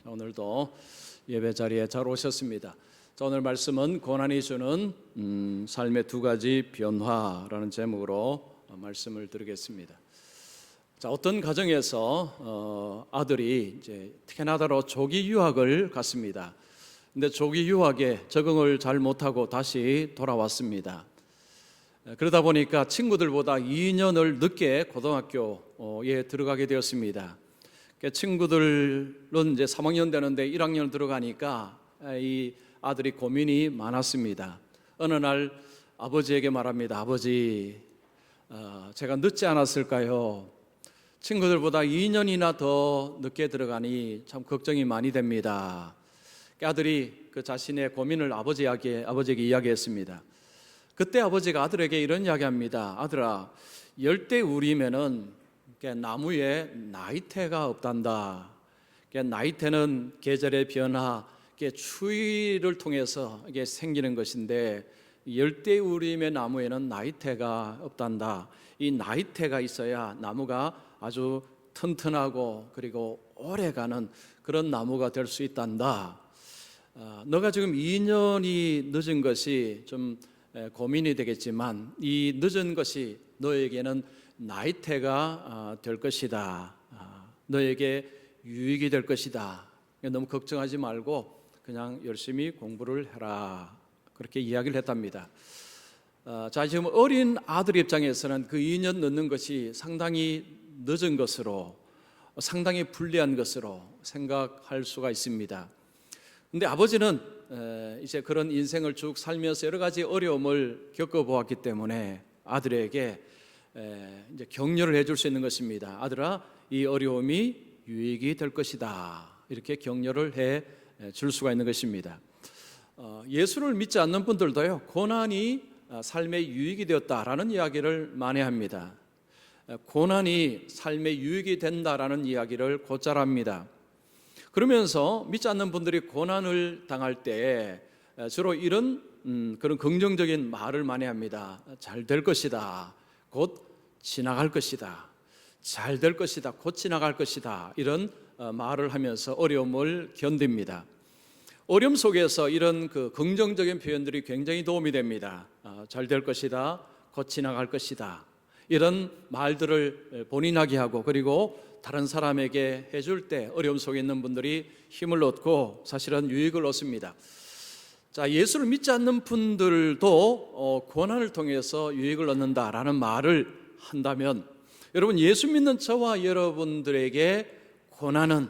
오늘도 예배 자리에 잘 오셨습니다. 자, 오늘 말씀은 고난이 주는 삶의 두 가지 변화라는 제목으로 말씀을 드리겠습니다. 자, 어떤 가정에서 아들이 이제 캐나다로 조기 유학을 갔습니다. 근데 조기 유학에 적응을 잘 못하고 다시 돌아왔습니다. 그러다 보니까 친구들보다 2년을 늦게 고등학교에 들어가게 되었습니다. 친구들은 이제 3학년 되는데 1학년 들어가니까 이 아들이 고민이 많았습니다. 어느 날 아버지에게 말합니다. 아버지, 제가 늦지 않았을까요? 친구들보다 2년이나 더 늦게 들어가니 참 걱정이 많이 됩니다. 아들이 그 자신의 고민을 아버지에게 이야기했습니다. 그때 아버지가 아들에게 이런 이야기합니다. 아들아, 열대우림에는 나무에 나이테가 없단다. 나이테는 계절의 변화, 추위를 통해서 이게 생기는 것인데 열대우림의 나무에는 나이테가 없단다. 이 나이테가 있어야 나무가 아주 튼튼하고 그리고 오래가는 그런 나무가 될 수 있단다. 너가 지금 2년이 늦은 것이 좀 고민이 되겠지만 이 늦은 것이 너에게는 나이테가 될 것이다. 너에게 유익이 될 것이다. 너무 걱정하지 말고 그냥 열심히 공부를 해라. 그렇게 이야기를 했답니다. 자, 지금 어린 아들 입장에서는 그 2년 늦는 것이 상당히 늦은 것으로, 상당히 불리한 것으로 생각할 수가 있습니다. 근데 아버지는 이제 그런 인생을 쭉 살면서 여러 가지 어려움을 겪어보았기 때문에 아들에게 이제 격려를 해줄 수 있는 것입니다. 아들아, 이 어려움이 유익이 될 것이다. 이렇게 격려를 해 줄 수가 있는 것입니다. 예수를 믿지 않는 분들도요, 고난이 삶의 유익이 되었다라는 이야기를 많이 합니다. 고난이 삶의 유익이 된다라는 이야기를 곧잘 합니다. 그러면서 믿지 않는 분들이 고난을 당할 때 주로 이런 그런 긍정적인 말을 많이 합니다. 잘 될 것이다. 곧 지나갈 것이다. 잘 될 것이다. 곧 지나갈 것이다. 이런 말을 하면서 어려움을 견딥니다. 어려움 속에서 이런 그 긍정적인 표현들이 굉장히 도움이 됩니다. 잘 될 것이다. 곧 지나갈 것이다. 이런 말들을 본인하게 하고 그리고 다른 사람에게 해줄 때 어려움 속에 있는 분들이 힘을 얻고 사실은 유익을 얻습니다. 자, 예수를 믿지 않는 분들도 고난을 통해서 유익을 얻는다라는 말을 한다면 여러분, 예수 믿는 저와 여러분들에게 고난은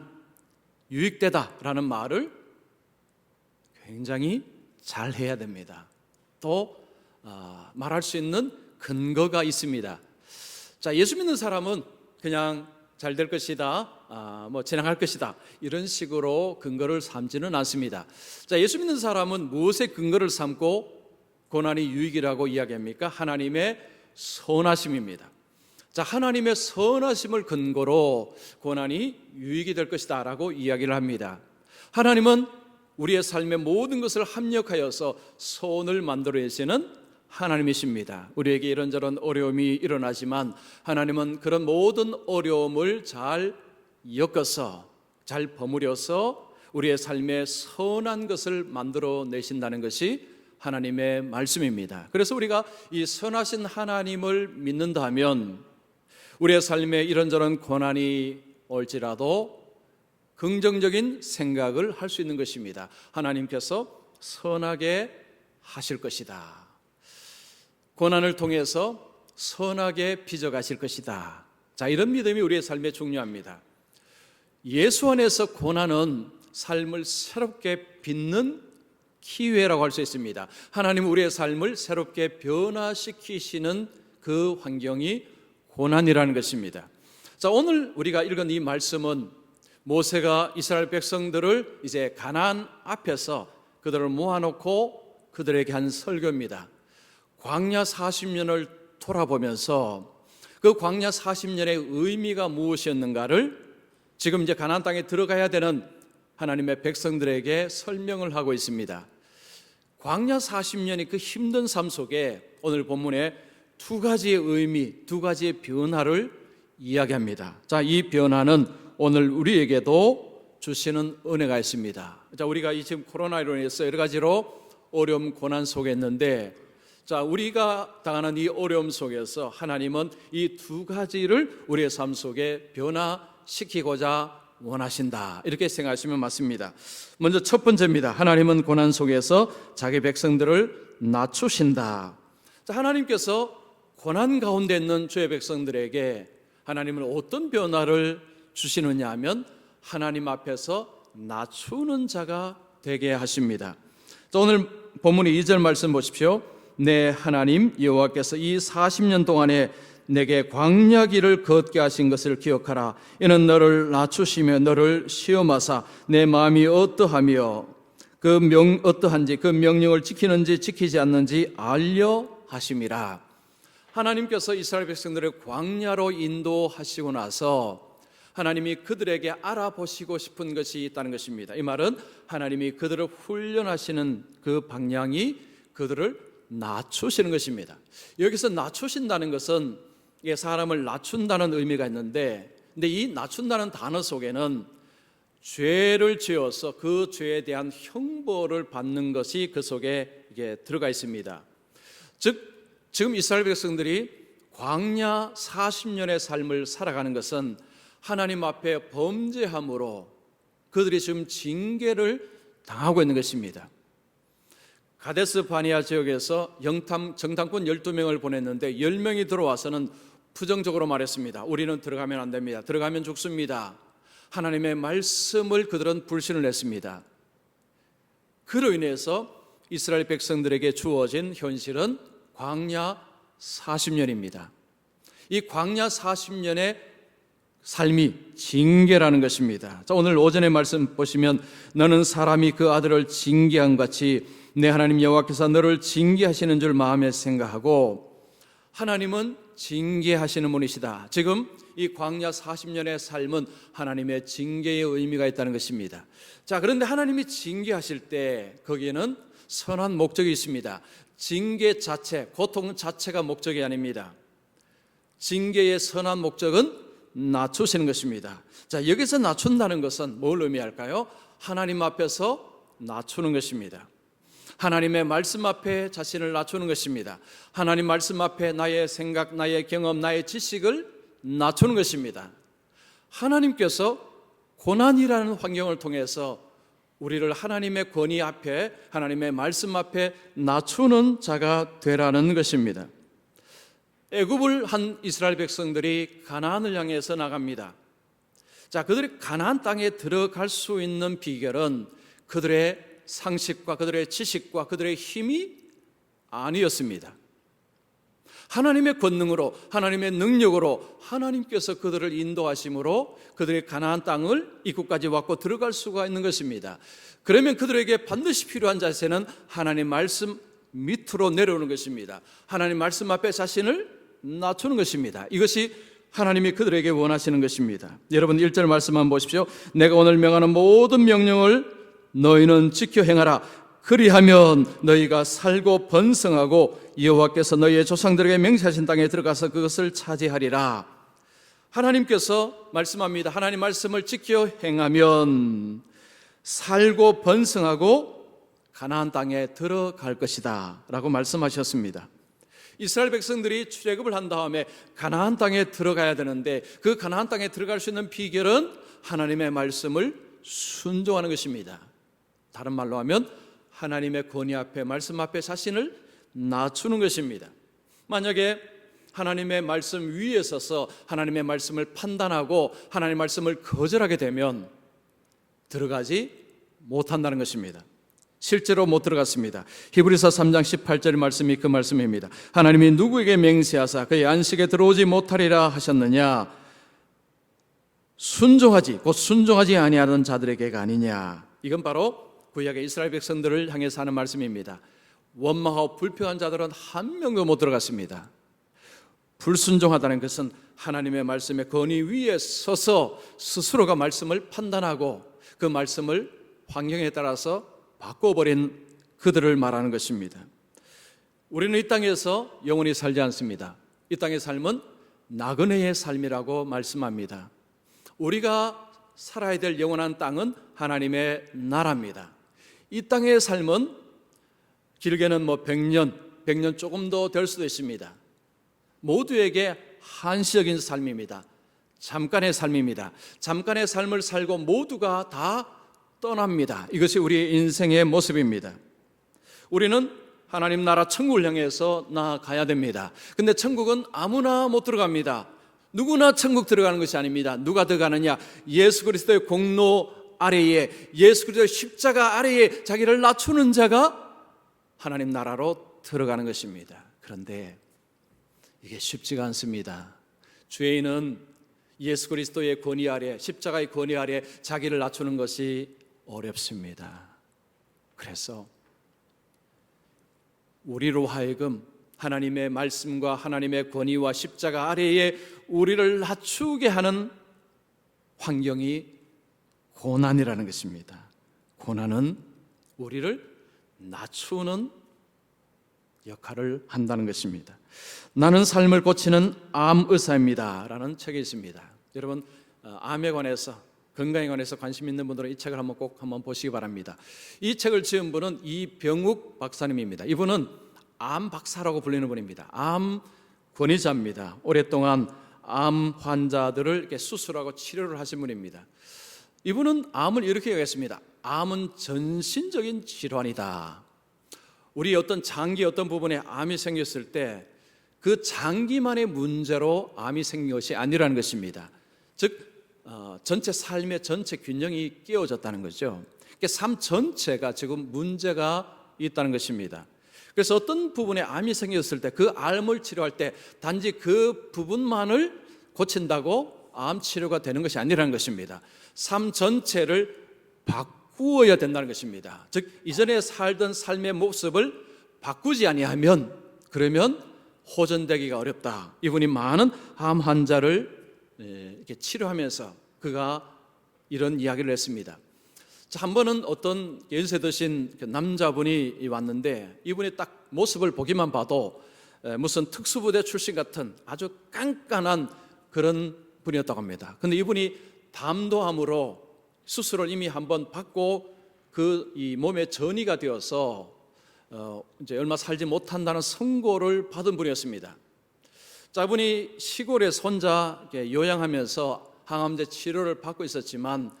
유익되다라는 말을 굉장히 잘 해야 됩니다. 또 말할 수 있는 근거가 있습니다. 자, 예수 믿는 사람은 그냥 잘 될 것이다, 지나갈 것이다 이런 식으로 근거를 삼지는 않습니다. 자, 예수 믿는 사람은 무엇에 근거를 삼고 고난이 유익이라고 이야기합니까? 하나님의 선하심입니다. 자, 하나님의 선하심을 근거로 고난이 유익이 될 것이다 라고 이야기를 합니다. 하나님은 우리의 삶의 모든 것을 합력하여서 선을 만들어내시는 하나님이십니다. 우리에게 이런저런 어려움이 일어나지만 하나님은 그런 모든 어려움을 잘 엮어서 잘 버무려서 우리의 삶에 선한 것을 만들어내신다는 것이 하나님의 말씀입니다. 그래서 우리가 이 선하신 하나님을 믿는다면 우리의 삶에 이런저런 고난이 올지라도 긍정적인 생각을 할 수 있는 것입니다. 하나님께서 선하게 하실 것이다. 고난을 통해서 선하게 빚어가실 것이다. 자, 이런 믿음이 우리의 삶에 중요합니다. 예수 안에서 고난은 삶을 새롭게 빚는 기회라고 할 수 있습니다. 하나님은 우리의 삶을 새롭게 변화시키시는 그 환경이 고난이라는 것입니다. 자, 오늘 우리가 읽은 이 말씀은 모세가 이스라엘 백성들을 이제 가나안 앞에서 그들을 모아놓고 그들에게 한 설교입니다. 광야 40년을 돌아보면서 그 광야 40년의 의미가 무엇이었는가를 지금 이제 가나안 땅에 들어가야 되는 하나님의 백성들에게 설명을 하고 있습니다. 광야 40년의 그 힘든 삶 속에 오늘 본문에 두 가지의 의미, 두 가지의 변화를 이야기합니다. 자, 이 변화는 오늘 우리에게도 주시는 은혜가 있습니다. 자, 우리가 이 지금 코로나로 인해서 여러 가지로 어려움, 고난 속에 있는데, 자, 우리가 당하는 이 어려움 속에서 하나님은 이 두 가지를 우리의 삶 속에 변화시키고자 원하신다, 이렇게 생각하시면 맞습니다. 먼저 첫 번째입니다. 하나님은 고난 속에서 자기 백성들을 낮추신다. 자, 하나님께서 고난 가운데 있는 주의 백성들에게 하나님은 어떤 변화를 주시느냐 하면 하나님 앞에서 낮추는 자가 되게 하십니다. 자, 오늘 본문의 2절 말씀 보십시오. 내 하나님 여호와께서 이 40년 동안에 내게 광야 길을 걷게 하신 것을 기억하라. 이는 너를 낮추시며 너를 시험하사 내 마음이 어떠하며 어떠한지 그 명령을 지키는지 지키지 않는지 알려 하심이라. 하나님께서 이스라엘 백성들을 광야로 인도하시고 나서 하나님이 그들에게 알아보시고 싶은 것이 있다는 것입니다. 이 말은 하나님이 그들을 훈련하시는 그 방향이 그들을 낮추시는 것입니다. 여기서 낮추신다는 것은 이게 사람을 낮춘다는 의미가 있는데, 근데 이 낮춘다는 단어 속에는 죄를 지어서 그 죄에 대한 형벌을 받는 것이 그 속에 이게 들어가 있습니다. 즉 지금 이스라엘 백성들이 광야 40년의 삶을 살아가는 것은 하나님 앞에 범죄함으로 그들이 지금 징계를 당하고 있는 것입니다. 가데스 바니아 지역에서 정탐꾼 12명을 보냈는데 10명이 들어와서는 부정적으로 말했습니다. 우리는 들어가면 안 됩니다. 들어가면 죽습니다. 하나님의 말씀을 그들은 불신을 했습니다. 그로 인해서 이스라엘 백성들에게 주어진 현실은 광야 40년입니다. 이 광야 40년의 삶이 징계라는 것입니다. 자, 오늘 오전의 말씀 보시면 너는 사람이 그 아들을 징계한 같이 내 하나님 여호와께서 너를 징계하시는 줄 마음에 생각하고, 하나님은 징계하시는 분이시다. 지금 이 광야 40년의 삶은 하나님의 징계의 의미가 있다는 것입니다. 자, 그런데 하나님이 징계하실 때 거기에는 선한 목적이 있습니다. 징계 자체, 고통 자체가 목적이 아닙니다. 징계의 선한 목적은 낮추시는 것입니다. 자, 여기서 낮춘다는 것은 뭘 의미할까요? 하나님 앞에서 낮추는 것입니다. 하나님의 말씀 앞에 자신을 낮추는 것입니다. 하나님 말씀 앞에 나의 생각, 나의 경험, 나의 지식을 낮추는 것입니다. 하나님께서 고난이라는 환경을 통해서 우리를 하나님의 권위 앞에, 하나님의 말씀 앞에 낮추는 자가 되라는 것입니다. 애굽을 한 이스라엘 백성들이 가나안을 향해서 나갑니다. 자, 그들이 가나안 땅에 들어갈 수 있는 비결은 그들의 상식과 그들의 지식과 그들의 힘이 아니었습니다. 하나님의 권능으로, 하나님의 능력으로 하나님께서 그들을 인도하심으로 그들이 가나안 땅을 입구까지 왔고 들어갈 수가 있는 것입니다. 그러면 그들에게 반드시 필요한 자세는 하나님 말씀 밑으로 내려오는 것입니다. 하나님 말씀 앞에 자신을 낮추는 것입니다. 이것이 하나님이 그들에게 원하시는 것입니다. 여러분 1절 말씀만 보십시오. 내가 오늘 명하는 모든 명령을 너희는 지켜 행하라. 그리하면 너희가 살고 번성하고 여호와께서 너희의 조상들에게 맹세하신 땅에 들어가서 그것을 차지하리라. 하나님께서 말씀합니다. 하나님 말씀을 지켜 행하면 살고 번성하고 가나안 땅에 들어갈 것이다 라고 말씀하셨습니다. 이스라엘 백성들이 출애굽을 한 다음에 가나안 땅에 들어가야 되는데, 그 가나안 땅에 들어갈 수 있는 비결은 하나님의 말씀을 순종하는 것입니다. 다른 말로 하면 하나님의 권위 앞에, 말씀 앞에 자신을 낮추는 것입니다. 만약에 하나님의 말씀 위에 서서 하나님의 말씀을 판단하고 하나님의 말씀을 거절하게 되면 들어가지 못한다는 것입니다. 실제로 못 들어갔습니다. 히브리서 3장 18절 말씀이 그 말씀입니다. 하나님이 누구에게 맹세하사 그의 안식에 들어오지 못하리라 하셨느냐? 순종하지 아니하는 자들에게가 아니냐. 이건 바로 구약의 이스라엘 백성들을 향해서 하는 말씀입니다. 원망하고 불평한 자들은 한 명도 못 들어갔습니다. 불순종하다는 것은 하나님의 말씀의 권위 위에 서서 스스로가 말씀을 판단하고 그 말씀을 환경에 따라서 바꿔버린 그들을 말하는 것입니다. 우리는 이 땅에서 영원히 살지 않습니다. 이 땅의 삶은 나그네의 삶이라고 말씀합니다. 우리가 살아야 될 영원한 땅은 하나님의 나라입니다. 이 땅의 삶은 길게는 100년 조금 더 될 수도 있습니다. 모두에게 한시적인 삶입니다. 잠깐의 삶입니다. 잠깐의 삶을 살고 모두가 다 떠납니다. 이것이 우리의 인생의 모습입니다. 우리는 하나님 나라 천국을 향해서 나아가야 됩니다. 근데 천국은 아무나 못 들어갑니다. 누구나 천국 들어가는 것이 아닙니다. 누가 들어가느냐? 예수 그리스도의 공로 아래에, 예수 그리스도의 십자가 아래에 자기를 낮추는 자가 하나님 나라로 들어가는 것입니다. 그런데 이게 쉽지가 않습니다. 죄인은 예수 그리스도의 권위 아래, 십자가의 권위 아래 자기를 낮추는 것이 어렵습니다. 그래서 우리로 하여금 하나님의 말씀과 하나님의 권위와 십자가 아래에 우리를 낮추게 하는 환경이 고난이라는 것입니다. 고난은 우리를 낮추는 역할을 한다는 것입니다. 나는 삶을 고치는 암 의사입니다 라는 책이 있습니다. 여러분, 암에 관해서, 건강에 관해서 관심 있는 분들은 이 책을 꼭 한번 보시기 바랍니다. 이 책을 지은 분은 이병욱 박사님입니다. 이분은 암 박사라고 불리는 분입니다. 암 권위자입니다. 오랫동안 암 환자들을 이렇게 수술하고 치료를 하신 분입니다. 이분은 암을 이렇게 얘기했습니다. 암은 전신적인 질환이다. 우리 어떤 장기 어떤 부분에 암이 생겼을 때 그 장기만의 문제로 암이 생긴 것이 아니라는 것입니다. 즉 전체 삶의 전체 균형이 깨어졌다는 거죠. 그러니까 삶 전체가 지금 문제가 있다는 것입니다. 그래서 어떤 부분에 암이 생겼을 때 그 암을 치료할 때 단지 그 부분만을 고친다고 암 치료가 되는 것이 아니라는 것입니다. 삶 전체를 바꾸어야 된다는 것입니다. 즉 이전에 살던 삶의 모습을 바꾸지 아니하면 그러면 호전되기가 어렵다. 이분이 많은 암 환자를 이렇게 치료하면서 그가 이런 이야기를 했습니다. 한 번은 어떤 연세 드신 남자분이 왔는데 이분이 딱 모습을 보기만 봐도 무슨 특수부대 출신 같은 아주 깐깐한 그런 분이었다고 합니다. 그런데 이분이 담도암으로 수술을 이미 한번 받고 그 이 몸에 전이가 되어서 이제 얼마 살지 못한다는 선고를 받은 분이었습니다. 자, 이분이 시골에서 혼자 요양하면서 항암제 치료를 받고 있었지만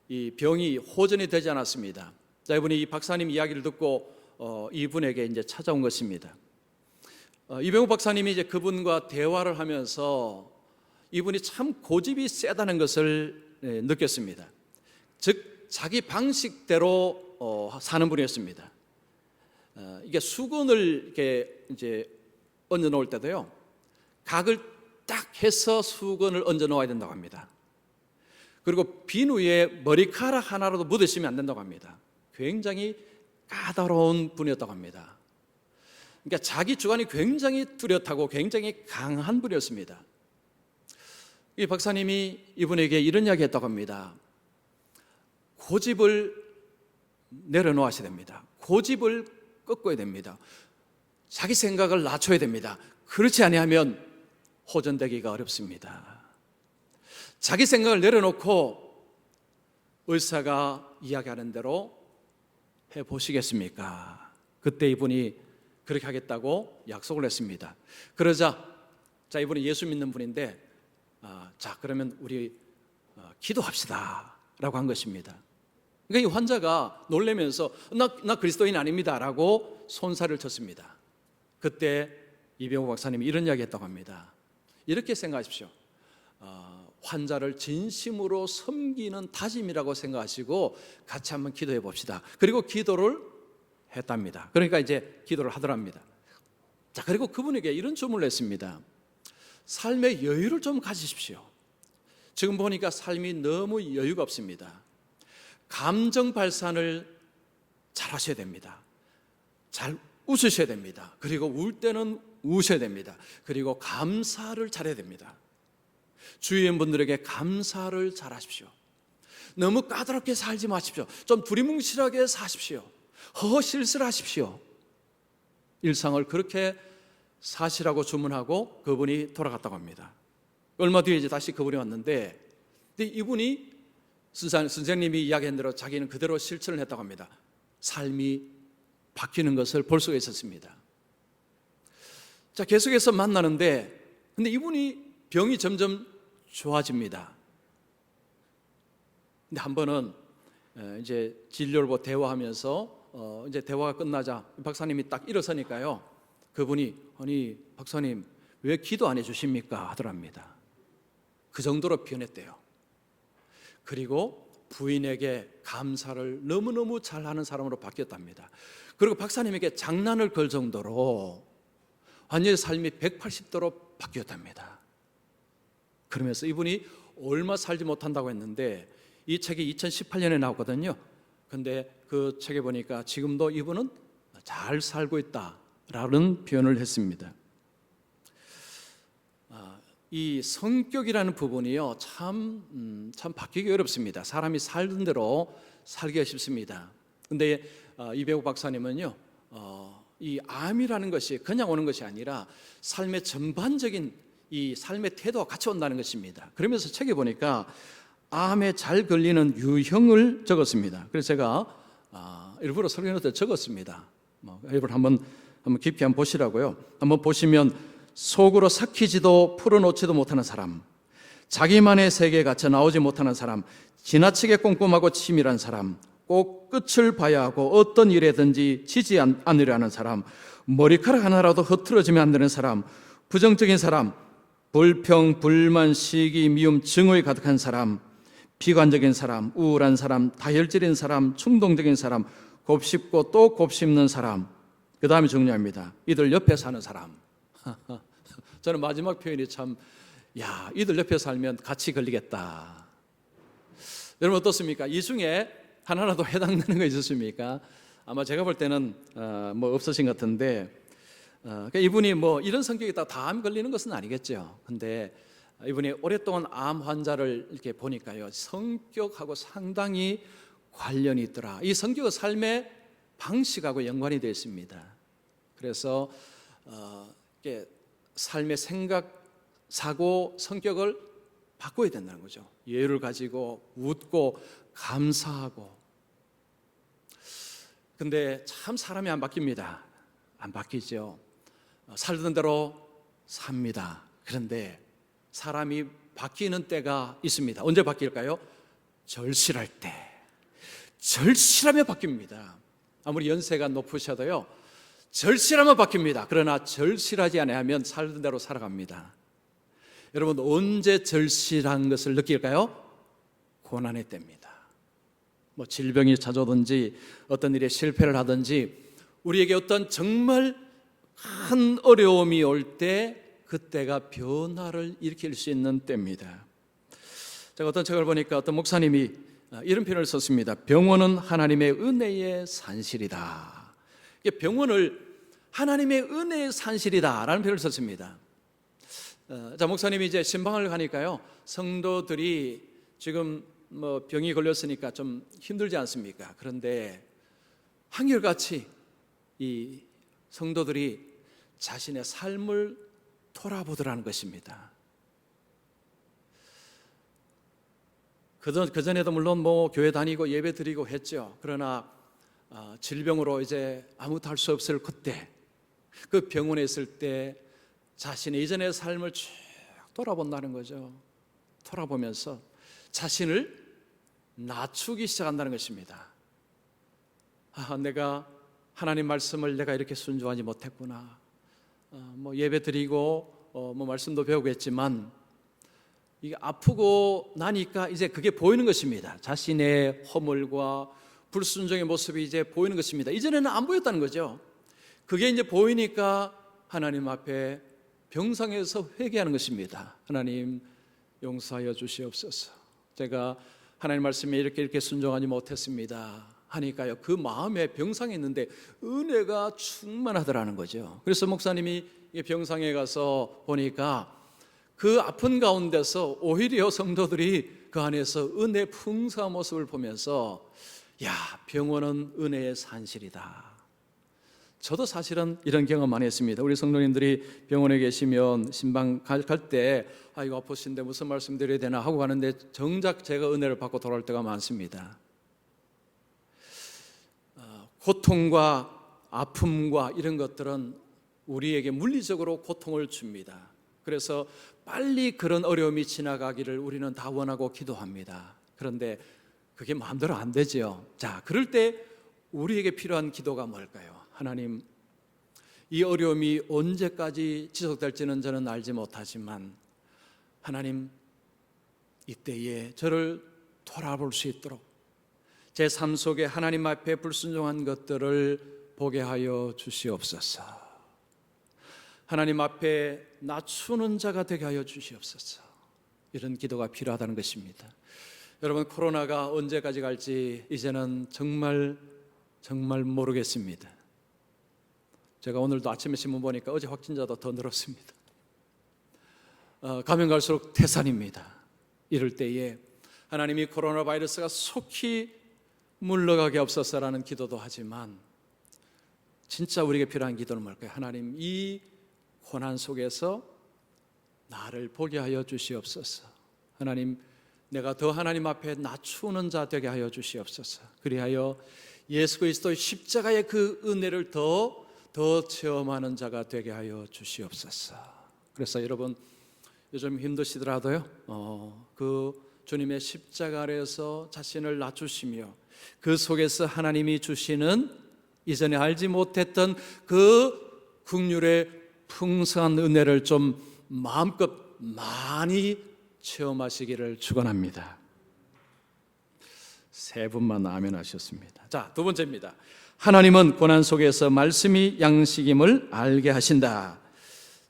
이 병이 호전이 되지 않았습니다. 자, 이분이 이 박사님 이야기를 듣고 이분에게 이제 찾아온 것입니다. 이병욱 박사님이 이제 그분과 대화를 하면서 이분이 참 고집이 세다는 것을 느꼈습니다. 즉 자기 방식대로 사는 분이었습니다. 이게 수건을 이렇게 이제 얹어 놓을 때도요, 각을 딱 해서 수건을 얹어 놓아야 된다고 합니다. 그리고 비누에 머리카락 하나라도 묻으시면 안 된다고 합니다. 굉장히 까다로운 분이었다고 합니다. 그러니까 자기 주관이 굉장히 뚜렷하고 굉장히 강한 분이었습니다. 이 박사님이 이분에게 이런 이야기 했다고 합니다. 고집을 내려놓으셔야 됩니다. 고집을 꺾어야 됩니다. 자기 생각을 낮춰야 됩니다. 그렇지 아니하면 호전되기가 어렵습니다. 자기 생각을 내려놓고 의사가 이야기하는 대로 해보시겠습니까? 그때 이분이 그렇게 하겠다고 약속을 했습니다. 그러자 이분이 예수 믿는 분인데 자, 그러면 우리 기도합시다 라고 한 것입니다. 그러니까 이 환자가 놀라면서 나 그리스도인 아닙니다 라고 손살을 쳤습니다. 그때 이병욱 박사님이 이런 이야기 했다고 합니다. 이렇게 생각하십시오. 환자를 진심으로 섬기는 다짐이라고 생각하시고 같이 한번 기도해 봅시다. 그리고 기도를 했답니다. 그러니까 이제 기도를 하더랍니다. 자, 그리고 그분에게 이런 주문을 했습니다. 삶의 여유를 좀 가지십시오. 지금 보니까 삶이 너무 여유가 없습니다. 감정 발산을 잘 하셔야 됩니다. 잘 웃으셔야 됩니다. 그리고 울 때는 우셔야 됩니다. 그리고 감사를 잘해야 됩니다. 주위의 분들에게 감사를 잘 하십시오. 너무 까다롭게 살지 마십시오. 좀 두리뭉실하게 사십시오. 허허실실하십시오. 일상을 그렇게 사시라고 주문하고 그분이 돌아갔다고 합니다. 얼마 뒤에 이제 다시 그분이 왔는데 이분이 선생님이 이야기한 대로 자기는 그대로 실천을 했다고 합니다. 삶이 바뀌는 것을 볼 수가 있었습니다. 자, 계속해서 만나는데 근데 이분이 병이 점점 좋아집니다. 근데 한 번은 이제 진료를 보고 대화하면서 이제 대화가 끝나자 박사님이 딱 일어서니까요. 그분이 아니 박사님 왜 기도 안 해주십니까? 하더랍니다. 그 정도로 변했대요. 그리고 부인에게 감사를 너무너무 잘하는 사람으로 바뀌었답니다. 그리고 박사님에게 장난을 걸 정도로 완전히 삶이 180도로 바뀌었답니다. 그러면서 이분이 얼마 살지 못한다고 했는데 이 책이 2018년에 나왔거든요. 근데 그 책에 보니까 지금도 이분은 잘 살고 있다라는 표현을 했습니다. 이 성격이라는 부분이요 참 바뀌기 어렵습니다. 사람이 살던 대로 살기가 쉽습니다. 근데 이배우 박사님은요 이 암이라는 것이 그냥 오는 것이 아니라 삶의 전반적인 이 삶의 태도와 같이 온다는 것입니다. 그러면서 책에 보니까 암에 잘 걸리는 유형을 적었습니다. 그래서 제가 일부러 설교노트에 적었습니다. 일부러 한번 깊이 한번 보시라고요. 한번 보시면 속으로 삭히지도 풀어놓지도 못하는 사람, 자기만의 세계에 갇혀 나오지 못하는 사람, 지나치게 꼼꼼하고 치밀한 사람, 꼭 끝을 봐야 하고 어떤 일에든지 지지 않으려 하는 사람, 머리카락 하나라도 흐트러지면 안 되는 사람, 부정적인 사람, 불평, 불만, 시기, 미움, 증오에 가득한 사람, 비관적인 사람, 우울한 사람, 다혈질인 사람, 충동적인 사람, 곱씹고 또 곱씹는 사람, 그 다음에 중요합니다. 이들 옆에 사는 사람. 저는 마지막 표현이 참, 이들 옆에 살면 같이 걸리겠다. 여러분 어떻습니까? 이 중에 하나라도 해당되는 거 있으십니까? 아마 제가 볼 때는 없으신 것 같은데, 이분이 이런 성격이다 다 암 걸리는 것은 아니겠죠. 근데 이분이 오랫동안 암 환자를 이렇게 보니까요, 성격하고 상당히 관련이 있더라. 이 성격은 삶의 방식하고 연관이 되어 있습니다. 그래서 삶의 생각, 사고, 성격을 바꿔야 된다는 거죠. 여유를 가지고 웃고 감사하고. 근데 참 사람이 안 바뀝니다. 안 바뀌죠. 살던 대로 삽니다. 그런데 사람이 바뀌는 때가 있습니다. 언제 바뀔까요? 절실할 때. 절실하면 바뀝니다. 아무리 연세가 높으셔도요, 절실하면 바뀝니다. 그러나 절실하지 않으면 살던 대로 살아갑니다. 여러분 언제 절실한 것을 느낄까요? 고난의 때입니다. 질병이 찾아오든지 어떤 일에 실패를 하든지 우리에게 어떤 정말 큰 어려움이 올 때 그때가 변화를 일으킬 수 있는 때입니다. 제가 어떤 책을 보니까 어떤 목사님이 이런 표현을 썼습니다. 병원은 하나님의 은혜의 산실이다. 병원을 하나님의 은혜의 산실이다라는 표현을 썼습니다. 자, 목사님이 이제 신방을 가니까요, 성도들이 지금 병이 걸렸으니까 좀 힘들지 않습니까? 그런데 한결같이 이 성도들이 자신의 삶을 돌아보더라는 것입니다. 그전에도 물론 교회 다니고 예배 드리고 했죠. 그러나 질병으로 이제 아무것도 할 수 없을 그때, 그 병원에 있을 때 자신의 이전의 삶을 쭉 돌아본다는 거죠. 돌아보면서 자신을 낮추기 시작한다는 것입니다. 내가 하나님 말씀을 내가 이렇게 순종하지 못했구나. 예배 드리고 말씀도 배우고 했지만 이게 아프고 나니까 이제 그게 보이는 것입니다. 자신의 허물과 불순종의 모습이 이제 보이는 것입니다. 이전에는 안 보였다는 거죠. 그게 이제 보이니까 하나님 앞에 병상에서 회개하는 것입니다. 하나님 용서하여 주시옵소서. 제가 하나님 말씀에 이렇게 순종하지 못했습니다 하니까요, 그 마음에 병상에 있는데 은혜가 충만하더라는 거죠. 그래서 목사님이 병상에 가서 보니까 그 아픈 가운데서 오히려 성도들이 그 안에서 은혜 풍성한 모습을 보면서 병원은 은혜의 산실이다. 저도 사실은 이런 경험 많이 했습니다. 우리 성도님들이 병원에 계시면 신방 갈 때 이거 아프신데 무슨 말씀 드려야 되나 하고 가는데 정작 제가 은혜를 받고 돌아올 때가 많습니다. 고통과 아픔과 이런 것들은 우리에게 물리적으로 고통을 줍니다. 그래서 빨리 그런 어려움이 지나가기를 우리는 다 원하고 기도합니다. 그런데 그게 마음대로 안 되죠. 자, 그럴 때 우리에게 필요한 기도가 뭘까요? 하나님, 이 어려움이 언제까지 지속될지는 저는 알지 못하지만 하나님, 이때에 저를 돌아볼 수 있도록 제 삶 속에 하나님 앞에 불순종한 것들을 보게 하여 주시옵소서. 하나님 앞에 낮추는 자가 되게 하여 주시옵소서. 이런 기도가 필요하다는 것입니다. 여러분, 코로나가 언제까지 갈지 이제는 정말 모르겠습니다. 제가 오늘도 아침에 신문 보니까 어제 확진자도 더 늘었습니다. 가면 갈수록 태산입니다. 이럴 때에 하나님이 코로나 바이러스가 속히 물러가게 없어서라는 기도도 하지만 진짜 우리에게 필요한 기도는 뭘까요? 하나님, 이 고난 속에서 나를 보게 하여 주시옵소서. 하나님, 내가 더 하나님 앞에 낮추는 자 되게 하여 주시옵소서. 그리하여 예수 그리스도의 십자가의 그 은혜를 더 체험하는 자가 되게 하여 주시옵소서. 그래서 여러분, 요즘 힘드시더라도요, 그 주님의 십자가 아래에서 자신을 낮추시며 그 속에서 하나님이 주시는 이전에 알지 못했던 그 긍휼의 풍성한 은혜를 좀 마음껏 많이 체험하시기를 축원합니다. 세 분만 아멘 하셨습니다. 자, 두 번째입니다. 하나님은 고난 속에서 말씀이 양식임을 알게 하신다.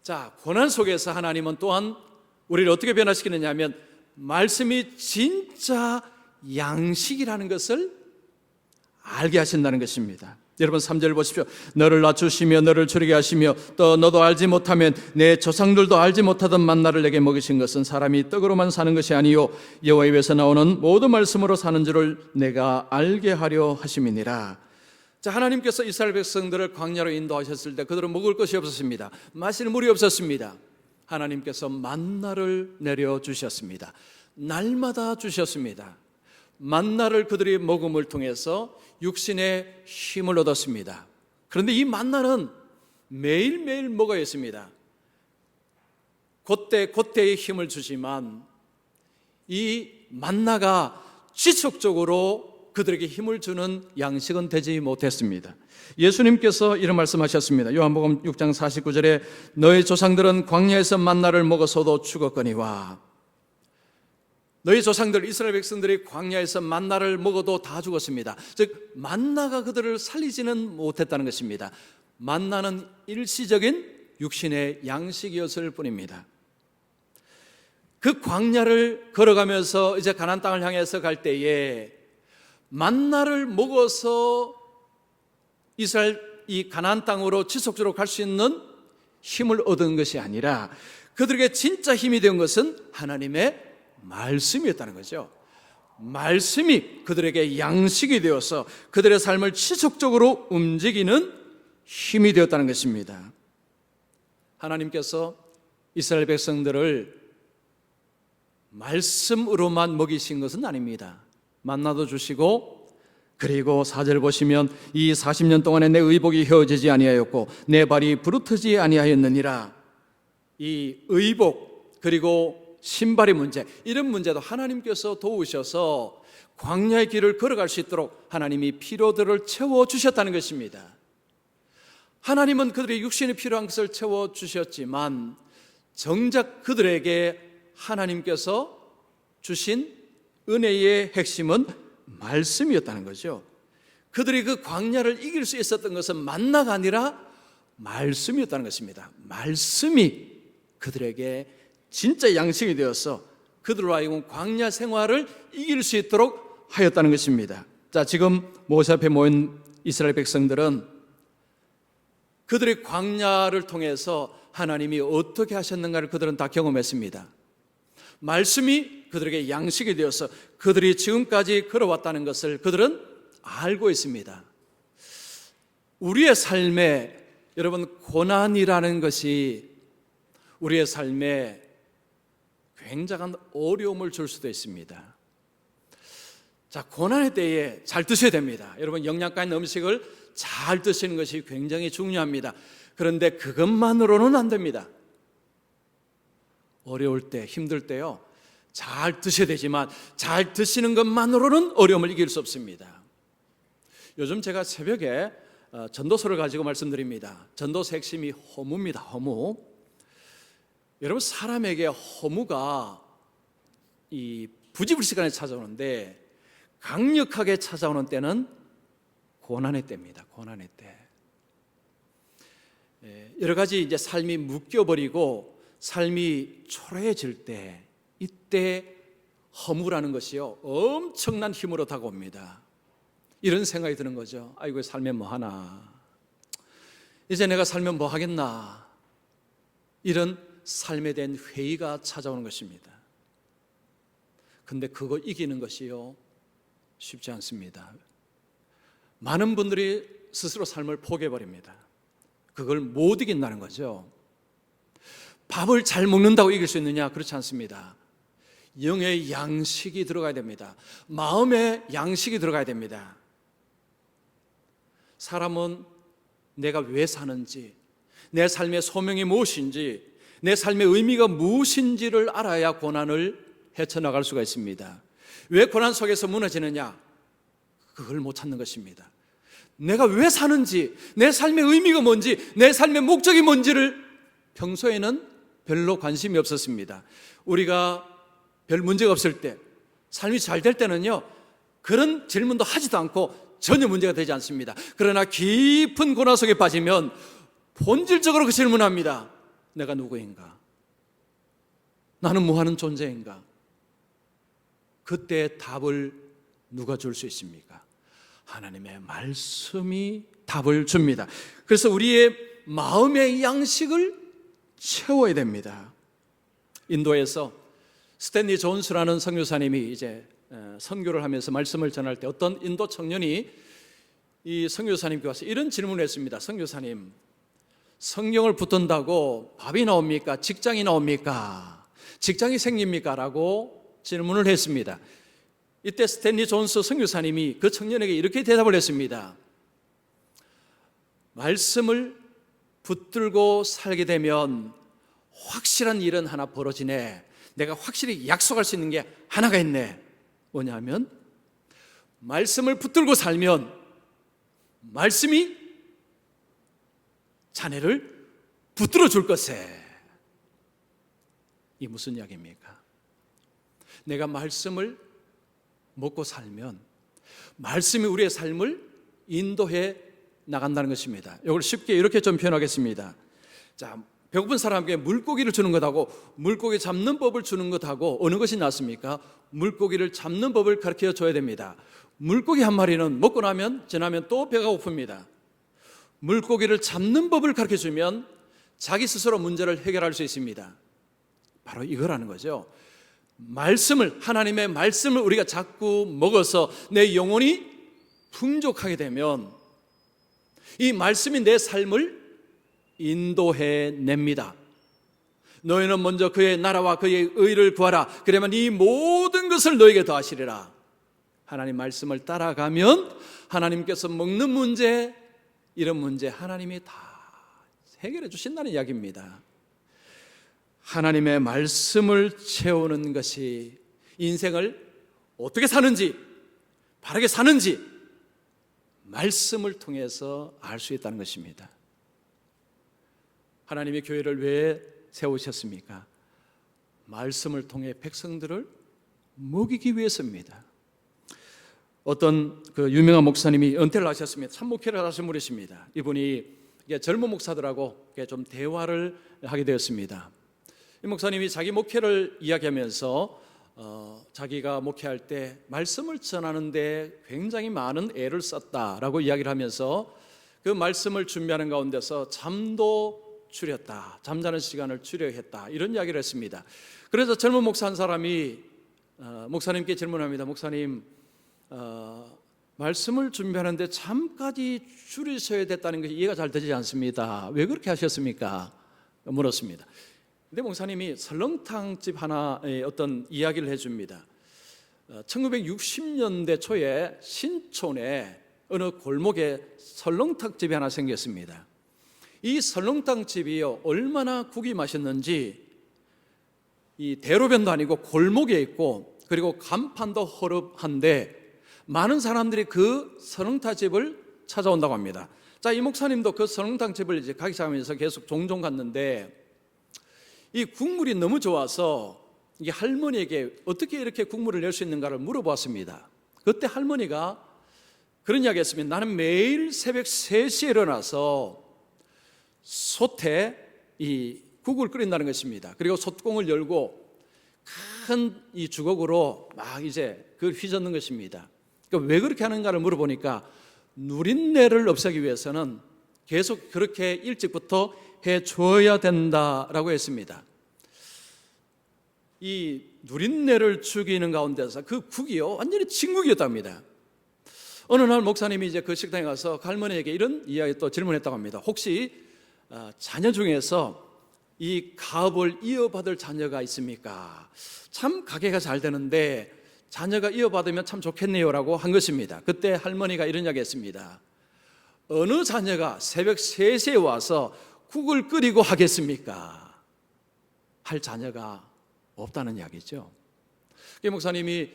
자, 고난 속에서 하나님은 또한 우리를 어떻게 변화시키느냐 하면 말씀이 진짜 양식이라는 것을 알게 하신다는 것입니다. 여러분 3절 보십시오. 너를 낮추시며 너를 줄이게 하시며 또 너도 알지 못하면 내 조상들도 알지 못하던 만나를 내게 먹이신 것은 사람이 떡으로만 사는 것이 아니요 여호와의 입에서 나오는 모든 말씀으로 사는 줄을 내가 알게 하려 하심이니라. 자, 하나님께서 이스라엘 백성들을 광야로 인도하셨을 때 그들은 먹을 것이 없었습니다. 마실 물이 없었습니다. 하나님께서 만나를 내려주셨습니다. 날마다 주셨습니다. 만나를 그들이 먹음을 통해서 육신의 힘을 얻었습니다. 그런데 이 만나는 매일매일 먹어야 했습니다. 그때의 힘을 주지만 이 만나가 지속적으로 그들에게 힘을 주는 양식은 되지 못했습니다. 예수님께서 이런 말씀하셨습니다. 요한복음 6장 49절에 너희 조상들은 광야에서 만나를 먹어서도 죽었거니와. 너희 조상들 이스라엘 백성들이 광야에서 만나를 먹어도 다 죽었습니다. 즉 만나가 그들을 살리지는 못했다는 것입니다. 만나는 일시적인 육신의 양식이었을 뿐입니다. 그 광야를 걸어가면서 이제 가나안 땅을 향해서 갈 때에 만나를 먹어서 이스라엘 이 가나안 땅으로 지속적으로 갈 수 있는 힘을 얻은 것이 아니라 그들에게 진짜 힘이 된 것은 하나님의 말씀이었다는 거죠. 말씀이 그들에게 양식이 되어서 그들의 삶을 지속적으로 움직이는 힘이 되었다는 것입니다. 하나님께서 이스라엘 백성들을 말씀으로만 먹이신 것은 아닙니다. 만나도 주시고 그리고 4절 보시면 이 40년 동안에 내 의복이 휘어지지 아니하였고 내 발이 부르트지 아니하였느니라. 이 의복 그리고 신발의 문제, 이런 문제도 하나님께서 도우셔서 광야의 길을 걸어갈 수 있도록 하나님이 필요들을 채워주셨다는 것입니다. 하나님은 그들의 육신이 필요한 것을 채워주셨지만 정작 그들에게 하나님께서 주신 은혜의 핵심은 말씀이었다는 거죠. 그들이 그 광야를 이길 수 있었던 것은 만나가 아니라 말씀이었다는 것입니다. 말씀이 그들에게 진짜 양식이 되어서 그들로 하여금 광야 생활을 이길 수 있도록 하였다는 것입니다. 자, 지금 모세 앞에 모인 이스라엘 백성들은 그들의 광야를 통해서 하나님이 어떻게 하셨는가를 그들은 다 경험했습니다. 말씀이 그들에게 양식이 되어서 그들이 지금까지 걸어왔다는 것을 그들은 알고 있습니다. 우리의 삶에 여러분 고난이라는 것이 우리의 삶에 굉장한 어려움을 줄 수도 있습니다. 자, 고난의 때에 잘 드셔야 됩니다. 여러분 영양가 있는 음식을 잘 드시는 것이 굉장히 중요합니다. 그런데 그것만으로는 안 됩니다. 어려울 때, 힘들 때요, 잘 드셔야 되지만 잘 드시는 것만으로는 어려움을 이길 수 없습니다. 요즘 제가 새벽에 전도서를 가지고 말씀드립니다. 전도서 핵심이 허무입니다. 허무. 여러분 사람에게 허무가 이 부지불식간에 찾아오는데 강력하게 찾아오는 때는 고난의 때입니다. 고난의 때. 여러 가지 이제 삶이 묶여버리고 삶이 초라해질 때, 이때 허무라는 것이요 엄청난 힘으로 다가옵니다. 이런 생각이 드는 거죠. 아이고 살면 뭐 하나, 이제 내가 살면 뭐 하겠나, 이런 삶에 대한 회의가 찾아오는 것입니다. 근데 그거 이기는 것이요 쉽지 않습니다. 많은 분들이 스스로 삶을 포기해버립니다. 그걸 못 이긴다는 거죠. 밥을 잘 먹는다고 이길 수 있느냐? 그렇지 않습니다. 영의 양식이 들어가야 됩니다. 마음의 양식이 들어가야 됩니다. 사람은 내가 왜 사는지, 내 삶의 소명이 무엇인지, 내 삶의 의미가 무엇인지를 알아야 고난을 헤쳐나갈 수가 있습니다. 왜 고난 속에서 무너지느냐? 그걸 못 찾는 것입니다. 내가 왜 사는지, 내 삶의 의미가 뭔지, 내 삶의 목적이 뭔지를 평소에는 별로 관심이 없었습니다. 우리가 별 문제가 없을 때, 삶이 잘 될 때는요 그런 질문도 하지도 않고 전혀 문제가 되지 않습니다. 그러나 깊은 고난 속에 빠지면 본질적으로 그 질문합니다. 내가 누구인가? 나는 뭐하는 존재인가? 그때 답을 누가 줄 수 있습니까? 하나님의 말씀이 답을 줍니다. 그래서 우리의 마음의 양식을 채워야 됩니다. 인도에서 스탠리 존스라는 선교사님이 이제 선교를 하면서 말씀을 전할 때 어떤 인도 청년이 이 선교사님께 와서 이런 질문을 했습니다. 선교사님, 성경을 붙든다고 밥이 나옵니까? 직장이 나옵니까? 직장이 생깁니까? 라고 질문을 했습니다. 이때 스탠리 존스 선교사님이 그 청년에게 이렇게 대답을 했습니다. 말씀을 붙들고 살게 되면 확실한 일은 하나 벌어지네. 내가 확실히 약속할 수 있는 게 하나가 있네. 뭐냐면 말씀을 붙들고 살면 말씀이 자네를 붙들어 줄 것에. 이게 무슨 이야기입니까? 내가 말씀을 먹고 살면 말씀이 우리의 삶을 인도해 나간다는 것입니다. 이걸 쉽게 이렇게 좀 표현하겠습니다. 자, 배고픈 사람에게 물고기를 주는 것하고 물고기 잡는 법을 주는 것하고 어느 것이 낫습니까? 물고기를 잡는 법을 가르쳐 줘야 됩니다. 물고기 한 마리는 먹고 나면 지나면 또 배가 고픕니다. 물고기를 잡는 법을 가르쳐 주면 자기 스스로 문제를 해결할 수 있습니다. 바로 이거라는 거죠. 말씀을, 하나님의 말씀을 우리가 자꾸 먹어서 내 영혼이 풍족하게 되면 이 말씀이 내 삶을 인도해 냅니다. 너희는 먼저 그의 나라와 그의 의를 구하라. 그러면 이 모든 것을 너에게 더하시리라. 하나님 말씀을 따라가면 하나님께서 먹는 문제, 이런 문제 하나님이 다 해결해 주신다는 이야기입니다. 하나님의 말씀을 채우는 것이 인생을 어떻게 사는지, 바르게 사는지 말씀을 통해서 알 수 있다는 것입니다. 하나님의 교회를 왜 세우셨습니까? 말씀을 통해 백성들을 먹이기 위해서입니다. 어떤 그 유명한 목사님이 은퇴를 하셨습니다. 참목회를 하신 분이십니다. 이분이 젊은 목사들하고 좀 대화를 하게 되었습니다. 이 목사님이 자기 목회를 이야기하면서 자기가 목회할 때 말씀을 전하는데 굉장히 많은 애를 썼다라고 이야기를 하면서 그 말씀을 준비하는 가운데서 잠도 줄였다, 잠자는 시간을 줄여했다, 이런 이야기를 했습니다. 그래서 젊은 목사 한 사람이 목사님께 질문합니다. 목사님, 말씀을 준비하는데 잠까지 줄이셔야 됐다는 것이 이해가 잘 되지 않습니다. 왜 그렇게 하셨습니까? 물었습니다. 근데 목사님이 설렁탕집 하나의 어떤 이야기를 해줍니다. 1960년대 초에 신촌에 어느 골목에 설렁탕집이 하나 생겼습니다. 이 설렁탕집이요, 얼마나 국이 맛있는지 이 대로변도 아니고 골목에 있고, 그리고 간판도 허름한데 많은 사람들이 그 설렁탕집을 찾아온다고 합니다. 자, 이 목사님도 그 설렁탕집을 이제 가기 시작하면서 계속 종종 갔는데 이 국물이 너무 좋아서 이 할머니에게 어떻게 이렇게 국물을 낼 수 있는가를 물어보았습니다. 그때 할머니가 그런 이야기 했습니다. 나는 매일 새벽 3시에 일어나서 솥에 이 국을 끓인다는 것입니다. 그리고 솥공을 열고 큰 이 주걱으로 막 이제 그걸 휘젓는 것입니다. 그러니까 왜 그렇게 하는가를 물어보니까 누린내를 없애기 위해서는 계속 그렇게 일찍부터 해줘야 된다라고 했습니다. 이 누린내를 죽이는 가운데서 그 국이요, 완전히 진국이었답니다. 어느 날 목사님이 이제 그 식당에 가서 할머니에게 이런 이야기 또 질문했다고 합니다. 혹시 자녀 중에서 이 가업을 이어받을 자녀가 있습니까? 참 가게가 잘 되는데 자녀가 이어받으면 참 좋겠네요 라고 한 것입니다. 그때 할머니가 이런 이야기 했습니다. 어느 자녀가 새벽 3시에 와서 국을 끓이고 하겠습니까? 할 자녀가 없다는 이야기죠. 목사님이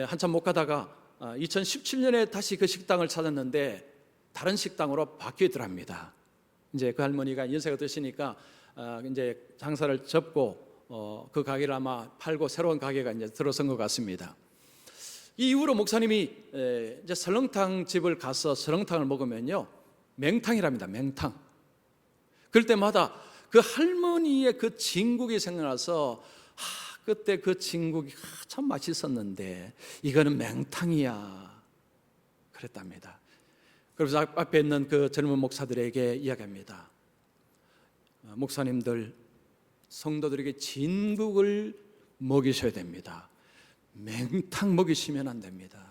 한참 못 가다가 2017년에 다시 그 식당을 찾았는데 다른 식당으로 바뀌더랍니다. 이제 그 할머니가 연세가 드시니까 이제 장사를 접고 그 가게를 아마 팔고 새로운 가게가 이제 들어선 것 같습니다. 이 이후로 목사님이 이제 설렁탕 집을 가서 설렁탕을 먹으면요, 맹탕이랍니다. 맹탕. 그럴 때마다 그 할머니의 그 진국이 생각나서 그때 그 진국이 참 맛있었는데 이거는 맹탕이야 그랬답니다. 그래서 앞에 있는 그 젊은 목사들에게 이야기합니다. 목사님들, 성도들에게 진국을 먹이셔야 됩니다. 맹탕 먹이시면 안 됩니다.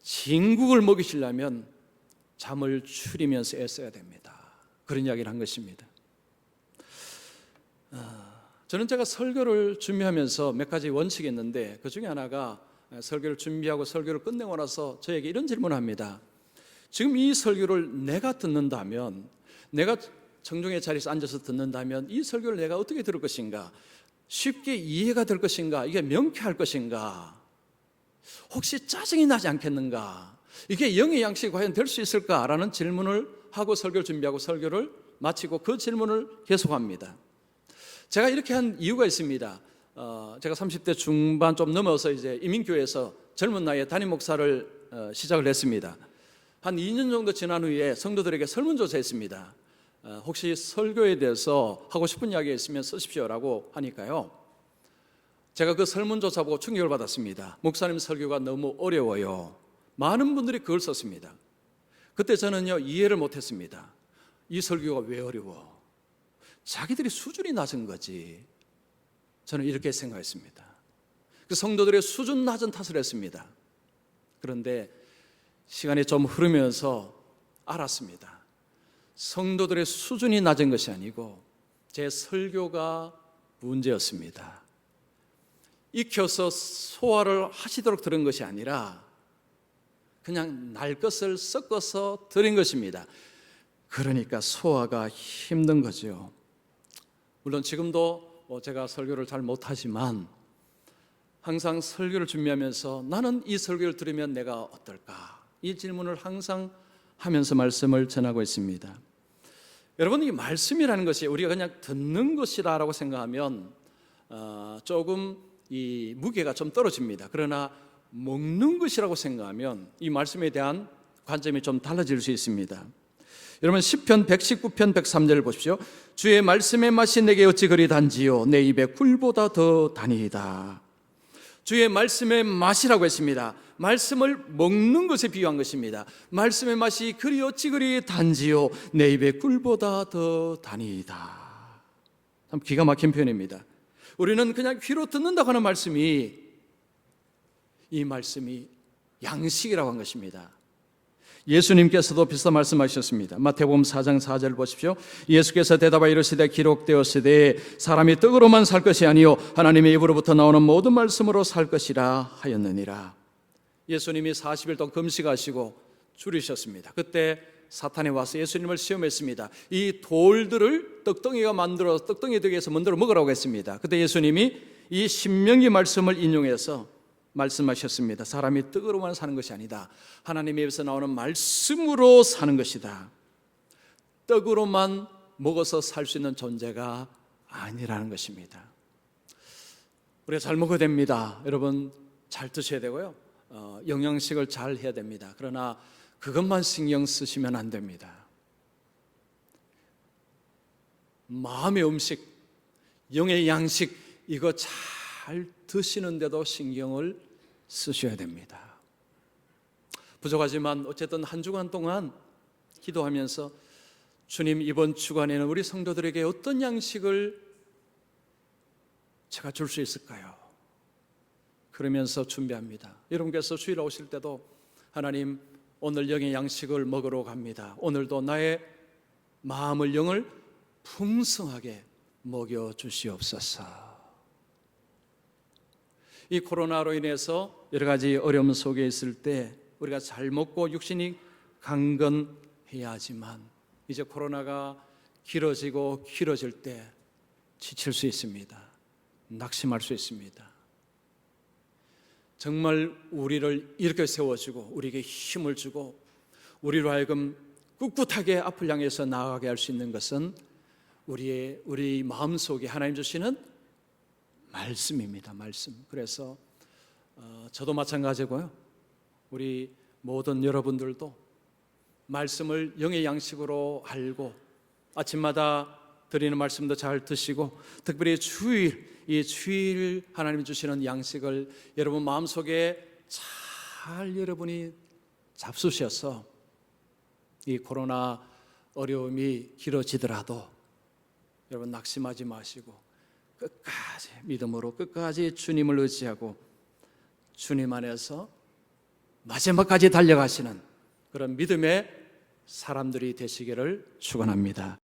진국을 먹이시려면 잠을 추리면서 애써야 됩니다. 그런 이야기를 한 것입니다. 저는 제가 설교를 준비하면서 몇 가지 원칙이 있는데 그 중에 하나가 설교를 준비하고 설교를 끝내고 나서 저에게 이런 질문을 합니다. 지금 이 설교를 내가 듣는다면, 내가 청중의 자리에서 앉아서 듣는다면 이 설교를 내가 어떻게 들을 것인가? 쉽게 이해가 될 것인가? 이게 명쾌할 것인가? 혹시 짜증이 나지 않겠는가? 이게 영의 양식이 과연 될 수 있을까라는 질문을 하고 설교를 준비하고 설교를 마치고 그 질문을 계속합니다. 제가 이렇게 한 이유가 있습니다. 제가 30대 중반 좀 넘어서 이제 이민교회에서 젊은 나이에 담임 목사를 시작을 했습니다. 한 2년 정도 지난 후에 성도들에게 설문조사했습니다. 혹시 설교에 대해서 하고 싶은 이야기가 있으면 쓰십시오라고 하니까요, 제가 그 설문조사 보고 충격을 받았습니다. 목사님 설교가 너무 어려워요. 많은 분들이 그걸 썼습니다. 그때 저는요, 이해를 못했습니다. 이 설교가 왜 어려워? 자기들이 수준이 낮은 거지. 저는 이렇게 생각했습니다. 그 성도들의 수준 낮은 탓을 했습니다. 그런데 시간이 좀 흐르면서 알았습니다. 성도들의 수준이 낮은 것이 아니고 제 설교가 문제였습니다. 익혀서 소화를 하시도록 들은 것이 아니라 그냥 날 것을 섞어서 들은 것입니다. 그러니까 소화가 힘든 거죠. 물론 지금도 제가 설교를 잘 못하지만 항상 설교를 준비하면서 나는 이 설교를 들으면 내가 어떨까? 이 질문을 항상 하면서 말씀을 전하고 있습니다. 여러분, 이 말씀이라는 것이 우리가 그냥 듣는 것이라고 생각하면 조금 이 무게가 좀 떨어집니다. 그러나 먹는 것이라고 생각하면 이 말씀에 대한 관점이 좀 달라질 수 있습니다. 여러분, 시편 119편 103절을 보십시오. 주의 말씀의 맛이 내게 어찌 그리 단지요 내 입에 꿀보다 더 다니이다. 주의 말씀의 맛이라고 했습니다. 말씀을 먹는 것에 비유한 것입니다. 말씀의 맛이 그리 어찌 그리 단지요 내 입에 꿀보다 더 다니이다. 참 기가 막힌 표현입니다. 우리는 그냥 귀로 듣는다고 하는 말씀이, 이 말씀이 양식이라고 한 것입니다. 예수님께서도 비슷한 말씀하셨습니다. 마태복음 4장 4절 보십시오. 예수께서 대답하여 이르시되 기록되었으되 사람이 떡으로만 살 것이 아니요 하나님의 입으로부터 나오는 모든 말씀으로 살 것이라 하였느니라. 예수님이 40일 동안 금식하시고 줄이셨습니다. 그때 사탄이 와서 예수님을 시험했습니다. 이 돌들을 떡덩이 되게 해서 만들어 먹으라고 했습니다. 그때 예수님이 이 신명기 말씀을 인용해서 말씀하셨습니다. 사람이 떡으로만 사는 것이 아니다. 하나님의 입에서 나오는 말씀으로 사는 것이다. 떡으로만 먹어서 살 수 있는 존재가 아니라는 것입니다. 우리가 잘 먹어야 됩니다. 여러분 잘 드셔야 되고요. 영양식을 잘 해야 됩니다. 그러나 그것만 신경 쓰시면 안 됩니다. 마음의 음식, 영의 양식 이거 잘 드시는데도 신경을 쓰셔야 됩니다. 부족하지만 어쨌든 한 주간 동안 기도하면서 주님 이번 주간에는 우리 성도들에게 어떤 양식을 제가 줄 수 있을까요? 그러면서 준비합니다. 여러분께서 주일 오실 때도 하나님 오늘 영의 양식을 먹으러 갑니다. 오늘도 나의 마음을 영을 풍성하게 먹여 주시옵소서. 이 코로나로 인해서 여러 가지 어려움 속에 있을 때 우리가 잘 먹고 육신이 강건해야 하지만 이제 코로나가 길어질 때 지칠 수 있습니다. 낙심할 수 있습니다. 정말 우리를 이렇게 세워주고 우리에게 힘을 주고 우리로 하여금 꿋꿋하게 앞을 향해서 나아가게 할 수 있는 것은 우리 마음속에 하나님 주시는 말씀입니다. 말씀. 그래서 저도 마찬가지고요. 우리 모든 여러분들도 말씀을 영의 양식으로 알고 아침마다 드리는 말씀도 잘 드시고 특별히 이 주일 하나님 주시는 양식을 여러분 마음속에 잘 여러분이 잡수셔서 이 코로나 어려움이 길어지더라도 여러분 낙심하지 마시고 끝까지 믿음으로 끝까지 주님을 의지하고 주님 안에서 마지막까지 달려가시는 그런 믿음의 사람들이 되시기를 축원합니다.